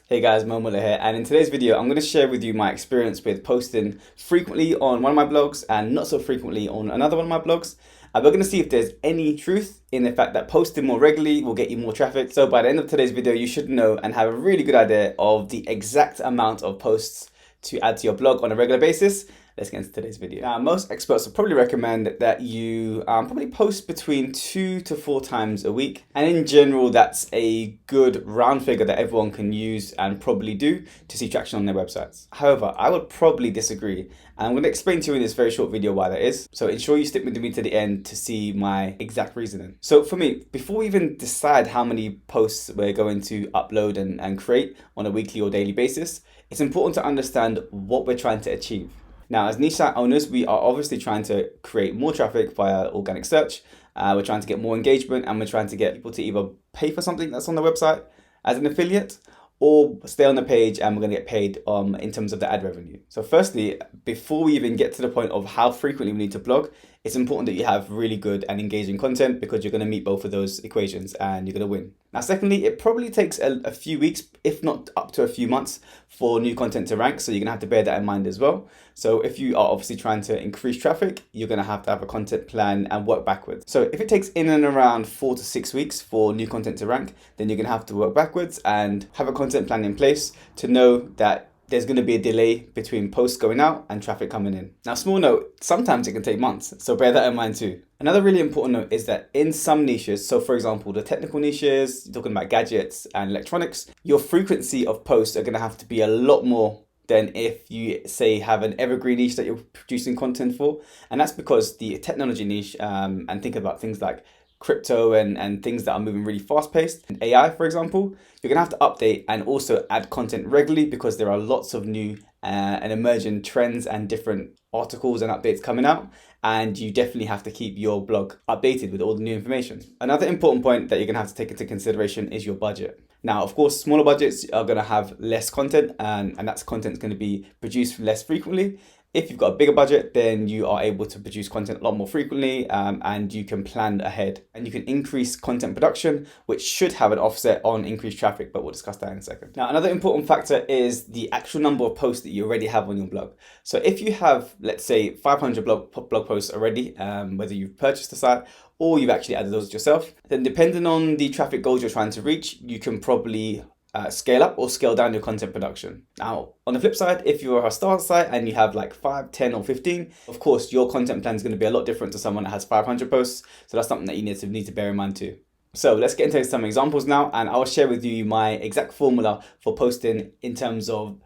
Hey guys, Mo Muller here, and in today's video, I'm going to share with you my experience with posting frequently on one of my blogs and not so frequently on another one of my blogs. And we're going to see if there's any truth in the fact that posting more regularly will get you more traffic. So by the end of today's video, you should know and have a really good idea of the exact amount of posts to add to your blog on a regular basis. Let's get into today's video. Now, most experts will probably recommend that you probably post between 2 to 4 times a week. And in general, that's a good round figure that everyone can use and probably do to see traction on their websites. However, I would probably disagree. And I'm going to explain to you in this very short video why that is. So ensure you stick with me to the end to see my exact reasoning. So for me, before we even decide how many posts we're going to upload and create on a weekly or daily basis, it's important to understand what we're trying to achieve. Now, as niche site owners, we are obviously trying to create more traffic via organic search. We're trying to get more engagement, and we're trying to get people to either pay for something that's on the website as an affiliate or stay on the page, and we're going to get paid in terms of the ad revenue. So firstly, before we even get to the point of how frequently we need to blog, it's important that you have really good and engaging content, because you're going to meet both of those equations and you're going to win. Now, secondly, it probably takes a few weeks, if not up to a few months, for new content to rank. So you're going to have to bear that in mind as well. So if you are obviously trying to increase traffic, you're going to have a content plan and work backwards. So if it takes in and around 4 to 6 weeks for new content to rank, then you're going to have to work backwards and have a content plan in place to know that there's going to be a delay between posts going out and traffic coming in. Now, small note, sometimes it can take months, so bear that in mind too. Another really important note is that in some niches, so for example, the technical niches, you're talking about gadgets and electronics, your frequency of posts are going to have to be a lot more than if you say have an evergreen niche that you're producing content for. And that's because the technology niche, and think about things like crypto and things that are moving really fast paced, and AI, for example, you're gonna have to update and also add content regularly, because there are lots of new and emerging trends and different articles and updates coming out, and you definitely have to keep your blog updated with all the new information. Another important point that you're gonna have to take into consideration is your budget. Now, of course, smaller budgets are gonna have less content, and that's content gonna be produced less frequently. If you've got a bigger budget, then you are able to produce content a lot more frequently, and you can plan ahead, and you can increase content production, which should have an offset on increased traffic, but we'll discuss that in a second. Now, another important factor is the actual number of posts that you already have on your blog. So if you have, let's say, 500 blog posts already, whether you've purchased the site or you've actually added those yourself, then depending on the traffic goals you're trying to reach, you can probably scale up or scale down your content production. Now, on the flip side, if you're a start site and you have like 5, 10 or 15, of course, your content plan is going to be a lot different to someone that has 500 posts. So that's something that you need to bear in mind too. So let's get into some examples now, and I'll share with you my exact formula for posting in terms of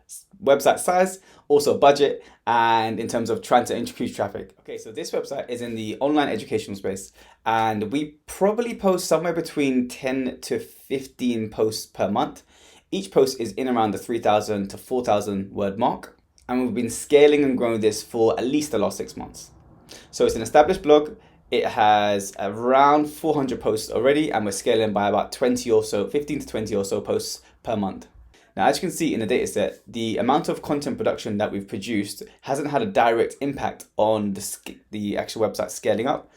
website size, also budget, and in terms of trying to increase traffic. Okay, so this website is in the online educational space, and we probably post somewhere between 10 to 15 posts per month. Each post is in around the 3,000 to 4,000 word mark, and we've been scaling and growing this for at least the last 6 months. So it's an established blog. It has around 400 posts already, and we're scaling by about 20 or so, 15 to 20 or so posts per month. Now, as you can see in the dataset, the amount of content production that we've produced hasn't had a direct impact on the actual website scaling up.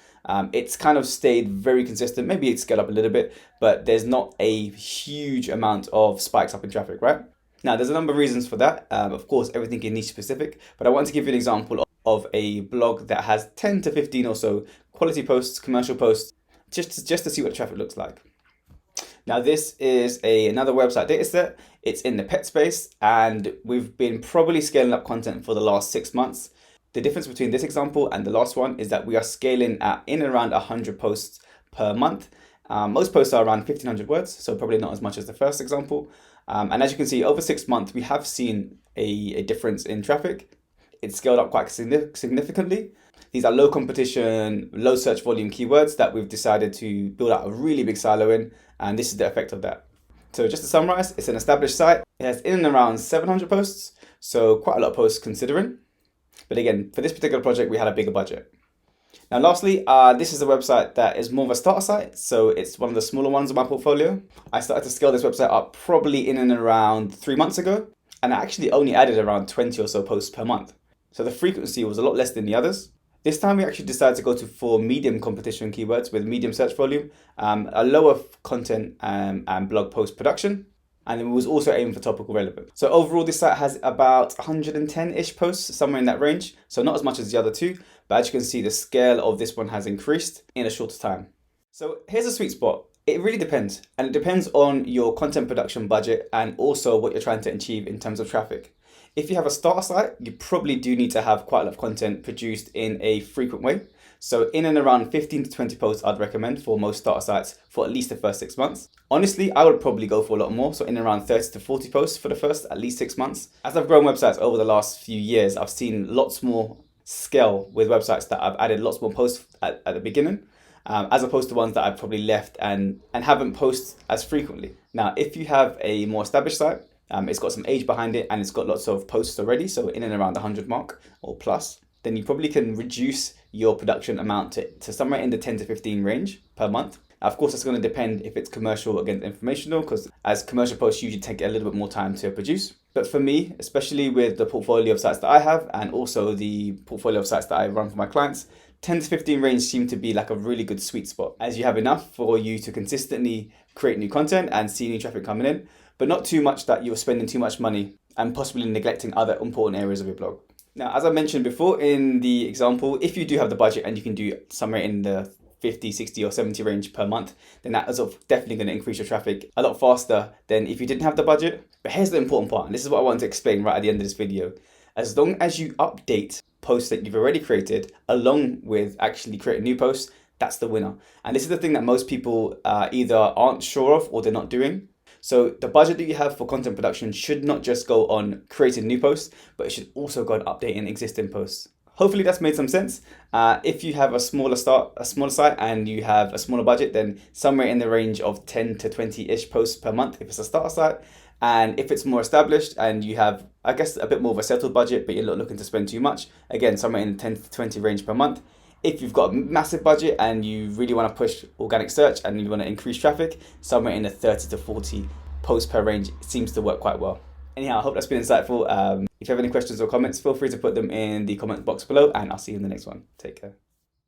It's kind of stayed very consistent. Maybe it's scaled up a little bit, but there's not a huge amount of spikes up in traffic, right? Now, there's a number of reasons for that. Of course, everything is niche specific, but I want to give you an example of a blog that has 10 to 15 or so quality posts, commercial posts, just to see what the traffic looks like. Now, this is another website dataset. It's in the pet space, and we've been probably scaling up content for the last 6 months. The difference between this example and the last one is that we are scaling at in around 100 posts per month. Most posts are around 1,500 words, so probably not as much as the first example. And as you can see, over 6 months, we have seen a difference in traffic. It's scaled up quite significantly. These are low competition, low search volume keywords that we've decided to build out a really big silo in, and this is the effect of that. So just to summarize, it's an established site. It has in and around 700 posts, so quite a lot of posts considering. But again, for this particular project, we had a bigger budget. Now, lastly, this is a website that is more of a starter site. So it's one of the smaller ones in my portfolio. I started to scale this website up probably in and around 3 months ago. And I actually only added around 20 or so posts per month. So the frequency was a lot less than the others. This time we actually decided to go for medium competition keywords with medium search volume, a lower content and blog post production. And it was also aiming for topical relevance. So overall, this site has about 110-ish posts, somewhere in that range. So not as much as the other two, but as you can see, the scale of this one has increased in a shorter time. So here's a sweet spot. It really depends. And it depends on your content production budget and also what you're trying to achieve in terms of traffic. If you have a starter site, you probably do need to have quite a lot of content produced in a frequent way. So in and around 15 to 20 posts I'd recommend for most starter sites for at least the first 6 months. Honestly, I would probably go for a lot more. So in and around 30 to 40 posts for the first at least 6 months. As I've grown websites over the last few years, I've seen lots more scale with websites that I've added lots more posts at the beginning. As opposed to ones that I've probably left and haven't posted as frequently. Now, if you have a more established site, it's got some age behind it and it's got lots of posts already, so in and around the 100 mark or plus, then you probably can reduce your production amount to somewhere in the 10 to 15 range per month. Of course, it's going to depend if it's commercial against informational, because as commercial posts usually take a little bit more time to produce. But for me, especially with the portfolio of sites that I have and also the portfolio of sites that I run for my clients, 10 to 15 range seem to be like a really good sweet spot, as you have enough for you to consistently create new content and see new traffic coming in, but not too much that you're spending too much money and possibly neglecting other important areas of your blog. Now, as I mentioned before in the example, if you do have the budget and you can do somewhere in the 50, 60 or 70 range per month, then that is definitely going to increase your traffic a lot faster than if you didn't have the budget. But here's the important part, and this is what I want to explain right at the end of this video. As long as you update posts that you've already created along with actually creating new posts, that's the winner. And this is the thing that most people either aren't sure of or they're not doing. So the budget that you have for content production should not just go on creating new posts, but it should also go on updating existing posts. Hopefully that's made some sense. If you have a smaller site and you have a smaller budget, then somewhere in the range of 10 to 20-ish posts per month if it's a starter site. And if it's more established and you have, I guess, a bit more of a settled budget, but you're not looking to spend too much, again, somewhere in the 10 to 20 range per month. If you've got a massive budget and you really want to push organic search and you want to increase traffic, somewhere in the 30 to 40 posts per range seems to work quite well. Anyhow, I hope that's been insightful. If you have any questions or comments, feel free to put them in the comment box below and I'll see you in the next one. Take care.